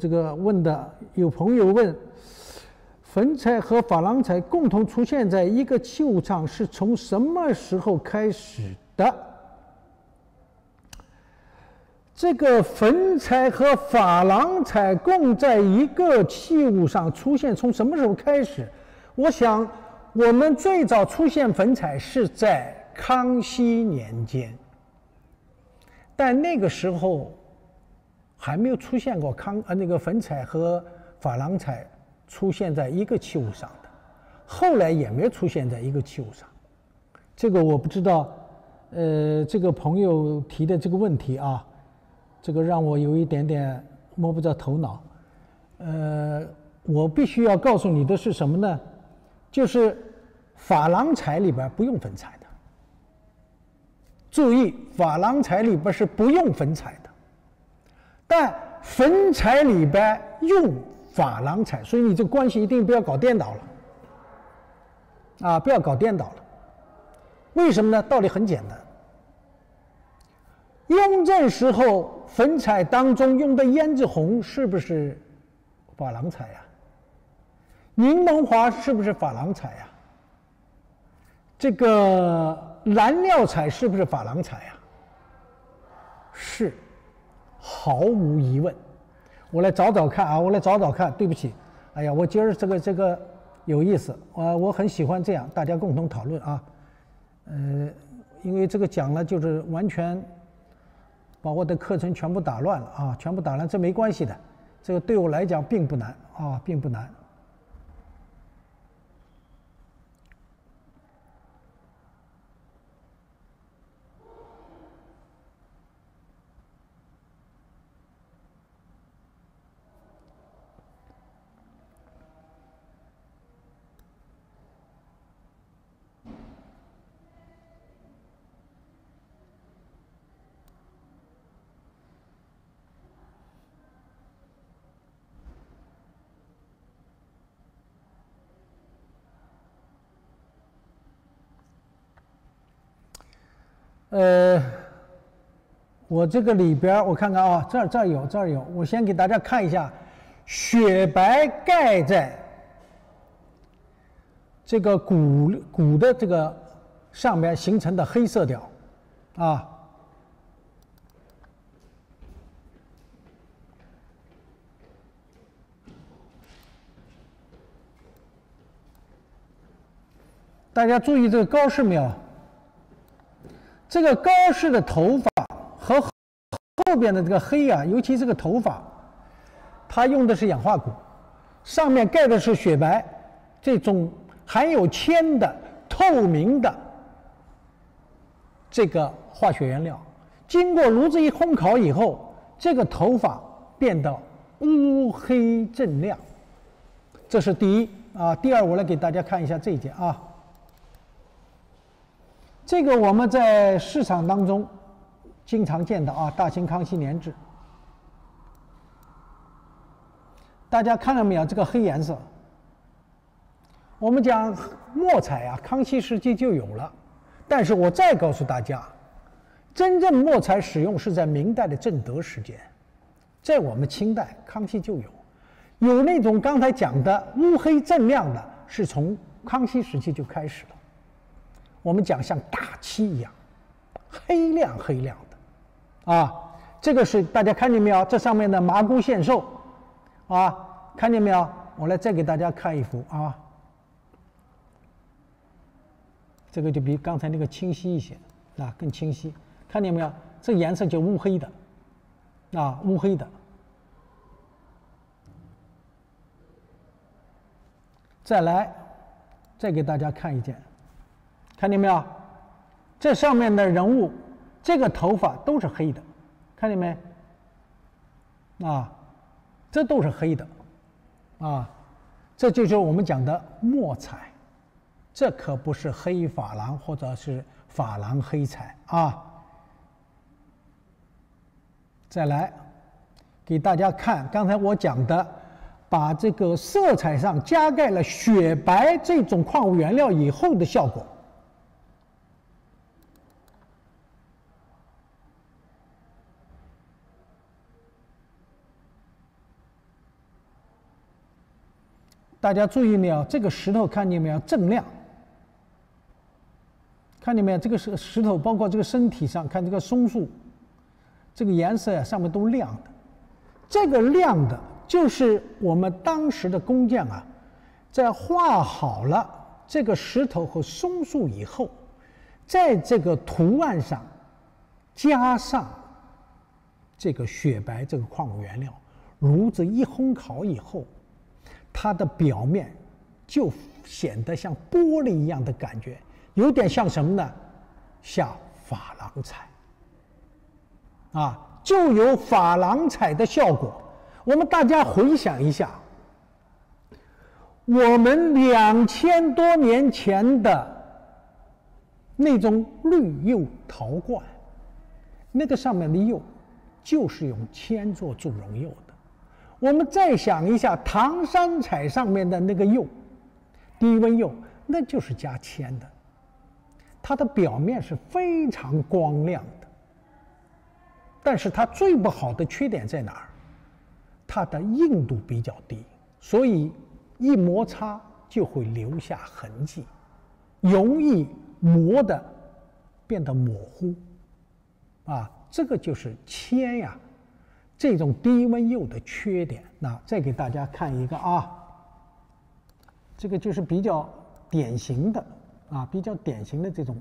个问的，有朋友问，粉彩和珐琅彩共同出现在一个器物上是从什么时候开始的？这个粉彩和珐琅彩共在一个器物上出现，从什么时候开始？我想，我们最早出现粉彩是在康熙年间，但那个时候还没有出现过那个粉彩和珐琅彩出现在一个器物上的，后来也没出现在一个器物上。这个我不知道，这个朋友提的这个问题啊，这个让我有一点点摸不着头脑。我必须要告诉你的是什么呢？就是珐琅彩里边不用粉彩的。注意，珐琅彩里边是不用粉彩的，但粉彩里边用珐琅彩，所以你这个关系一定不要搞颠倒了，啊，不要搞颠倒了。为什么呢？道理很简单。雍正时候粉彩当中用的胭脂红是不是珐琅彩呀？柠檬花是不是珐琅彩呀？这个蓝料彩是不是珐琅彩呀？是，毫无疑问。我来找找看啊，我来找找看。对不起，哎呀，我今儿这个有意思，我很喜欢这样，大家共同讨论啊。因为这个讲了就是完全把我的课程全部打乱了啊，全部打乱，这没关系的，这个对我来讲并不难啊，并不难。我这个里边我看看啊，这儿有，我先给大家看一下，雪白盖在这个骨的这个上面形成的黑色调，啊，大家注意这个高氏没有？这个高氏的头发和后边的这个黑啊，尤其这个头发，它用的是氧化钴，上面盖的是雪白，这种含有铅的透明的这个化学原料，经过炉子一烘烤以后，这个头发变得乌黑锃亮，这是第一啊。第二，我来给大家看一下这一件啊。这个我们在市场当中经常见到啊，大清康熙年制。大家看到没有？这个黑颜色，我们讲墨彩啊，康熙时期就有了。但是我再告诉大家，真正墨彩使用是在明代的正德时间，在我们清代、康熙就有。有那种刚才讲的乌黑锃亮的，是从康熙时期就开始了。我们讲像大漆一样，黑亮黑亮的，啊，这个是大家看见没有？这上面的麻姑献寿，啊，看见没有？我来再给大家看一幅啊，这个就比刚才那个清晰一些，啊，更清晰，看见没有？这颜色就乌黑的，啊，乌黑的。再来，再给大家看一件。看见没有？这上面的人物，这个头发都是黑的，看见没？啊，这都是黑的，啊，这就是我们讲的墨彩，这可不是黑珐琅或者是珐琅黑彩啊。再来给大家看刚才我讲的，把这个色彩上加盖了雪白这种矿物原料以后的效果。大家注意没有？这个石头看见没有？锃亮，看见没有？这个石头包括这个身体上，看这个松树，这个颜色呀，上面都亮的。这个亮的，就是我们当时的工匠啊，在画好了这个石头和松树以后，在这个图案上加上这个雪白这个矿物原料，炉子一烘烤以后。它的表面就显得像玻璃一样的感觉，有点像什么呢？像珐琅彩啊，就有珐琅彩的效果。我们大家回想一下，我们2000多年前的那种绿釉陶罐，那个上面的釉就是用铅做祝融釉的。我们再想一下唐三彩上面的那个釉，低温釉，那就是加铅的，它的表面是非常光亮的。但是它最不好的缺点在哪儿？它的硬度比较低，所以一摩擦就会留下痕迹，容易磨的变得模糊。啊，这个就是铅呀，这种低温釉的缺点。那再给大家看一个啊，这个就是比较典型的啊，比较典型的这种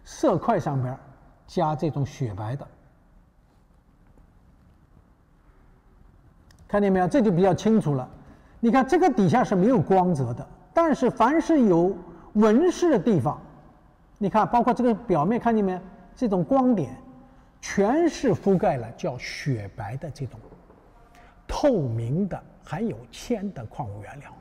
色块上边加这种雪白的。看见没有？这就比较清楚了。你看这个底下是没有光泽的，但是凡是有纹饰的地方，你看包括这个表面，看见没有？这种光点全是覆盖了叫雪白的这种透明的含有铅的矿物原料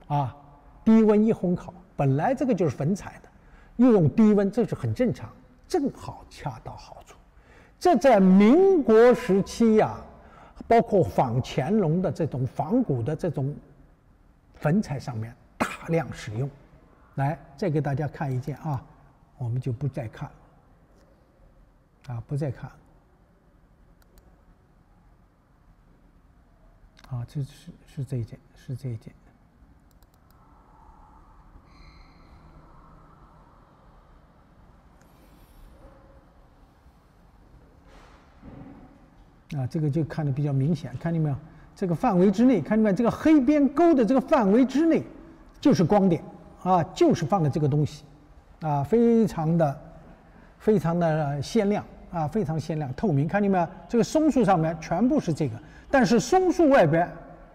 啊。低温一烘烤，本来这个就是粉彩的，又用低温，这是很正常，正好恰到好处。这在民国时期呀，包括仿乾隆的这种仿古的这种粉彩上面大量使用。来，再给大家看一件啊，我们就不再看了啊，不再看啊，这是这一件，是这一件。啊，这个就看得比较明显，看见没有？这个范围之内，看见没有？这个黑边勾的这个范围之内，就是光点啊，就是放的这个东西，啊，非常的鲜亮啊，非常鲜亮透明，看见没有？这个松树上面全部是这个，但是松树外边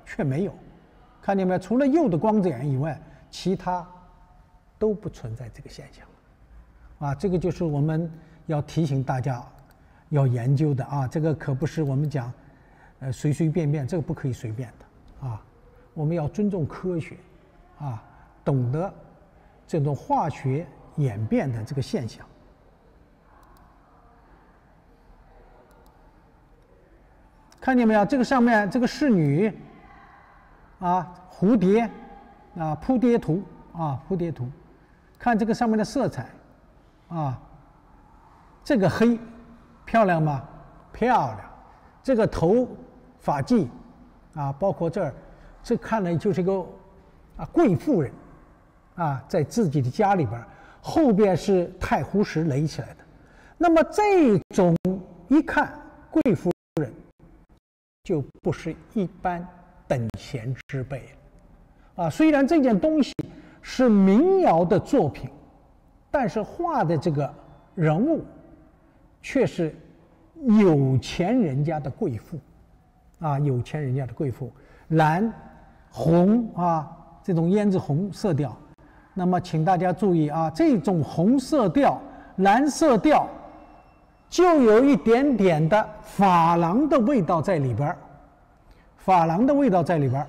却没有，看见没有？除了釉的光点以外，其他都不存在这个现象，啊，这个就是我们要提醒大家要研究的啊，这个可不是我们讲，随随便便，这个不可以随便的啊，我们要尊重科学，啊，懂得这种化学演变的这个现象。看见没有？这个上面这个仕女，啊，蝴蝶，啊，扑蝶图，啊，扑蝶图，看这个上面的色彩，啊，这个黑。漂亮吗？漂亮。这个头发髻啊，包括这儿，这看来就是一个啊贵妇人啊，在自己的家里边，后边是太湖石垒起来的。那么这种一看贵妇人，就不是一般等闲之辈了啊。虽然这件东西是民窑的作品，但是画的这个人物却是有钱人家的贵妇，啊，有钱人家的贵妇，蓝、红啊，这种胭脂红色调。那么，请大家注意啊，这种红色调、蓝色调，就有一点点的珐琅的味道在里边，珐琅的味道在里边。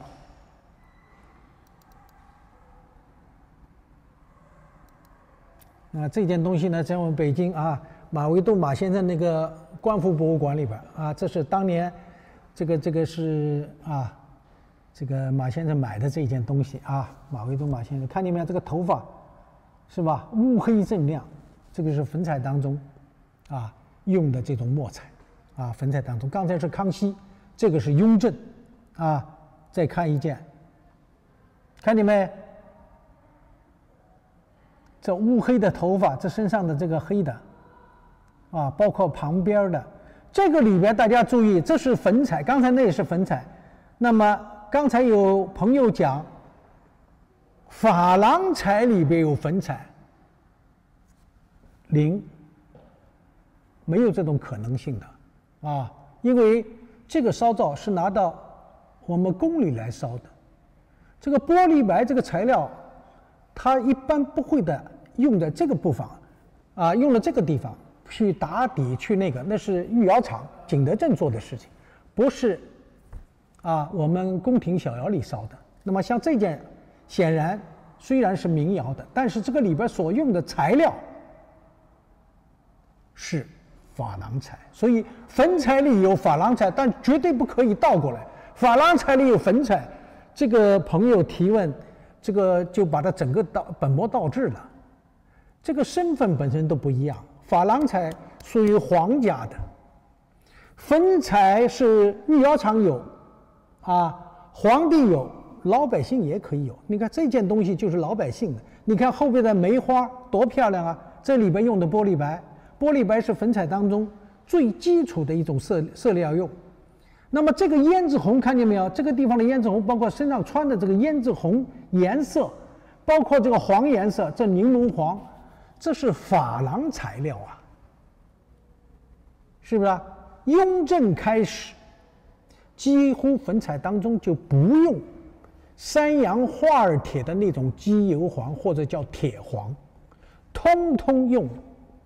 那这件东西呢，在我们北京啊。马未都马先生那个观复博物馆里边啊，这是当年这个是啊，这个马先生买的这件东西啊，马未都马先生看见没有？这个头发是吧？乌黑锃亮，这个是粉彩当中啊用的这种墨彩啊，粉彩当中。刚才是康熙，这个是雍正啊。再看一件，看见没？这乌黑的头发，这身上的这个黑的。啊，包括旁边的这个里边，大家注意，这是粉彩，刚才那也是粉彩。那么刚才有朋友讲，珐琅彩里边有粉彩，零，没有这种可能性的啊，因为这个烧造是拿到我们宫里来烧的，这个玻璃白这个材料，它一般不会的用在这个部分，用了这个地方去打底去那是御窑厂景德镇做的事情，不是我们宫廷小窑里烧的。那么像这件，显然虽然是民窑的，但是这个里边所用的材料是珐琅彩，所以粉彩里有珐琅彩，但绝对不可以倒过来。珐琅彩里有粉彩，这个朋友提问，这个就把它整个本末倒置了。这个身份本身都不一样，珐琅彩属于皇家的，粉彩是御窑厂有，皇帝有，老百姓也可以有。你看这件东西就是老百姓的，你看后边的梅花多漂亮啊！这里边用的玻璃白，玻璃白是粉彩当中最基础的一种色料用。那么这个胭脂红看见没有？这个地方的胭脂红，包括身上穿的这个胭脂红颜色，包括这个黄颜色，这柠檬黄，这是珐琅材料啊，是不是？雍正开始，几乎粉彩当中就不用山羊化二铁的那种机油黄或者叫铁黄，通通用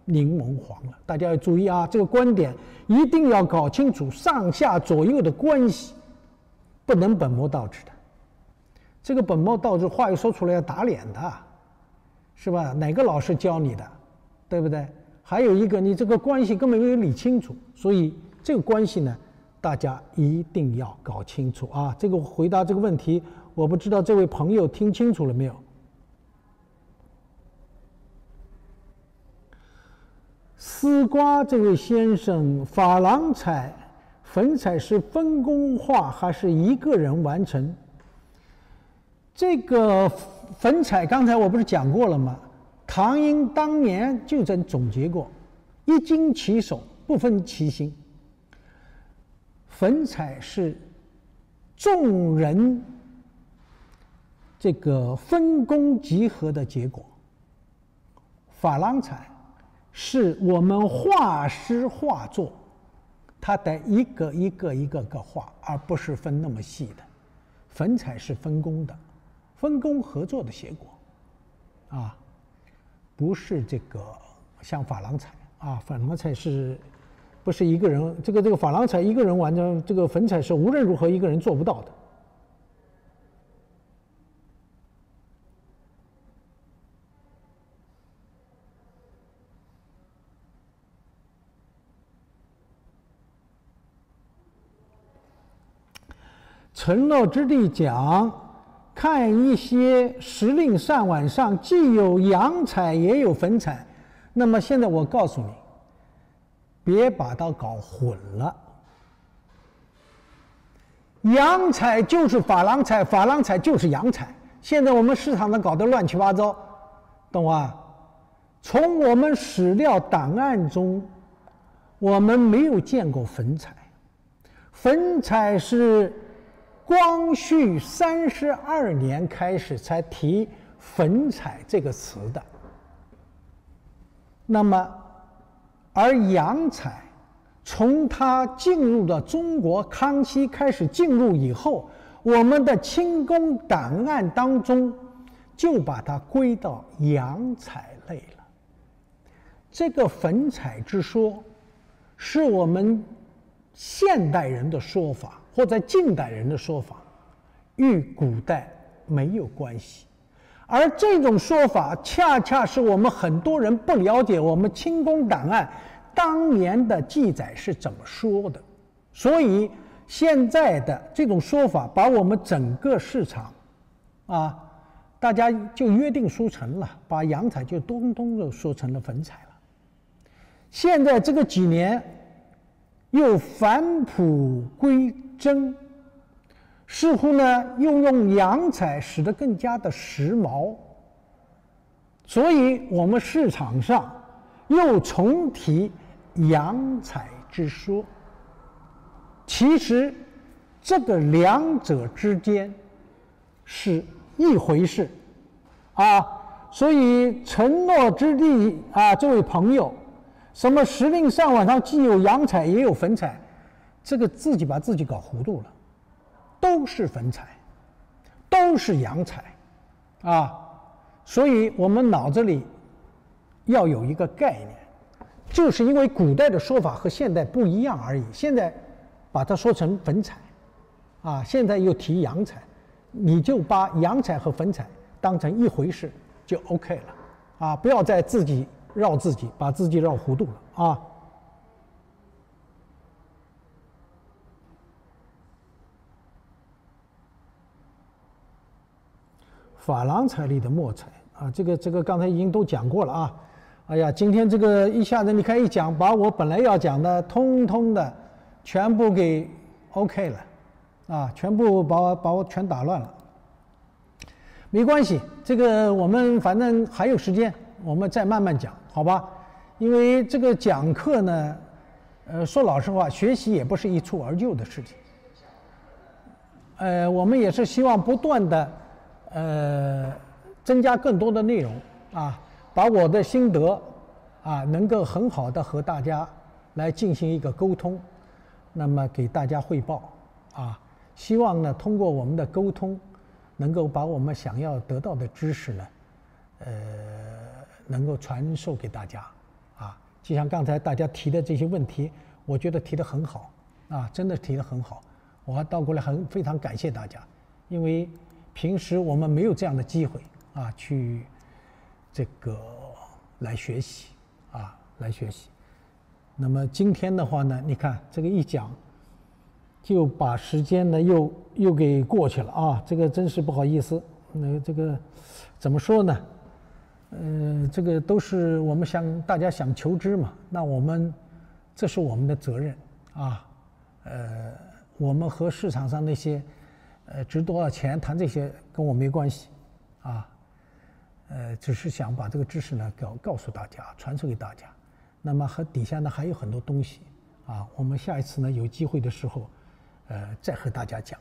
柠檬黄了。大家要注意这个观点一定要搞清楚上下左右的关系，不能本末倒置的。这个本末倒置话一说出来要打脸的，是吧？哪个老师教你的，对不对？还有一个，你这个关系根本没有理清楚，所以这个关系呢，大家一定要搞清楚这个回答这个问题，我不知道这位朋友听清楚了没有？丝瓜这位先生，珐琅彩粉彩是分工化还是一个人完成？这个粉彩刚才我不是讲过了吗？唐英当年就总结过，一经其手，不分其心。粉彩是众人这个分工集合的结果，珐琅彩是我们画师画作，它得一个一个画，而不是分那么细的。粉彩是分工的，分工合作的结果，不是这个像珐琅彩珐琅彩是不是一个人？这个珐琅彩一个人完成，这个粉彩是无论如何一个人做不到的。承诺之地讲，看一些时令扇碗上既有洋彩也有粉彩，那么现在我告诉你，别把它搞混了。洋彩就是珐琅彩，珐琅彩就是洋彩。现在我们市场上搞得乱七八糟，懂吗？从我们史料档案中，我们没有见过粉彩。粉彩是光绪32年开始才提粉彩这个词的。那么而洋彩从它进入到中国，康熙开始进入以后，我们的清宫档案当中就把它归到洋彩类了。这个粉彩之说是我们现代人的说法，或者近代人的说法，与古代没有关系。而这种说法恰恰是我们很多人不了解我们清宫档案当年的记载是怎么说的，所以现在的这种说法把我们整个市场大家就约定俗成了，把洋彩就通通都说成了粉彩了。现在这个几年又返璞归真，似乎呢又用洋彩使得更加的时髦，所以我们市场上又重提洋彩之说。其实这个两者之间是一回事所以承诺之地这位朋友，什么时令上碗上既有洋彩也有粉彩，这个自己把自己搞糊涂了。都是粉彩，都都是阳财，啊，所以我们脑子里要有一个概念，就是因为古代的说法和现代不一样而已。现在把它说成粉彩，啊，现在又提阳财，你就把阳财和粉彩当成一回事就 OK 了，啊，不要再自己绕自己，把自己绕糊涂了啊。珐琅彩里的墨彩啊，这个刚才已经都讲过了啊。哎呀，今天这个一下子你看一讲，把我本来要讲的通通的全部给 OK 了，啊，全部把我全打乱了。没关系，这个我们反正还有时间，我们再慢慢讲，好吧？因为这个讲课呢，说老实话，学习也不是一蹴而就的事情。我们也是希望不断的增加更多的内容啊，把我的心得啊能够很好的和大家来进行一个沟通，那么给大家汇报啊，希望呢通过我们的沟通，能够把我们想要得到的知识呢，能够传授给大家啊。就像刚才大家提的这些问题，我觉得提得很好啊，真的提得很好。我还倒过来非常感谢大家，因为平时我们没有这样的机会啊，去这个来学习啊，来学习。那么今天的话呢，你看这个一讲，就把时间呢又给过去了啊，这个真是不好意思。这个怎么说呢？这个都是我们大家想求知嘛，那我们这是我们的责任啊，我们和市场上那些值多少钱谈这些跟我没关系啊，只是想把这个知识呢告诉大家，传授给大家。那么和底下呢还有很多东西啊，我们下一次呢有机会的时候，再和大家讲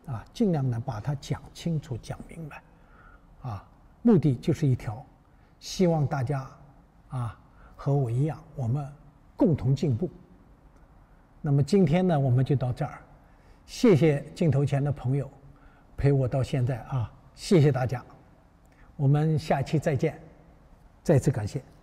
啊，尽量呢把它讲清楚、讲明白啊，目的就是一条，希望大家啊和我一样，我们共同进步。那么今天呢我们就到这儿。谢谢镜头前的朋友陪我到现在啊，谢谢大家，我们下期再见，再次感谢。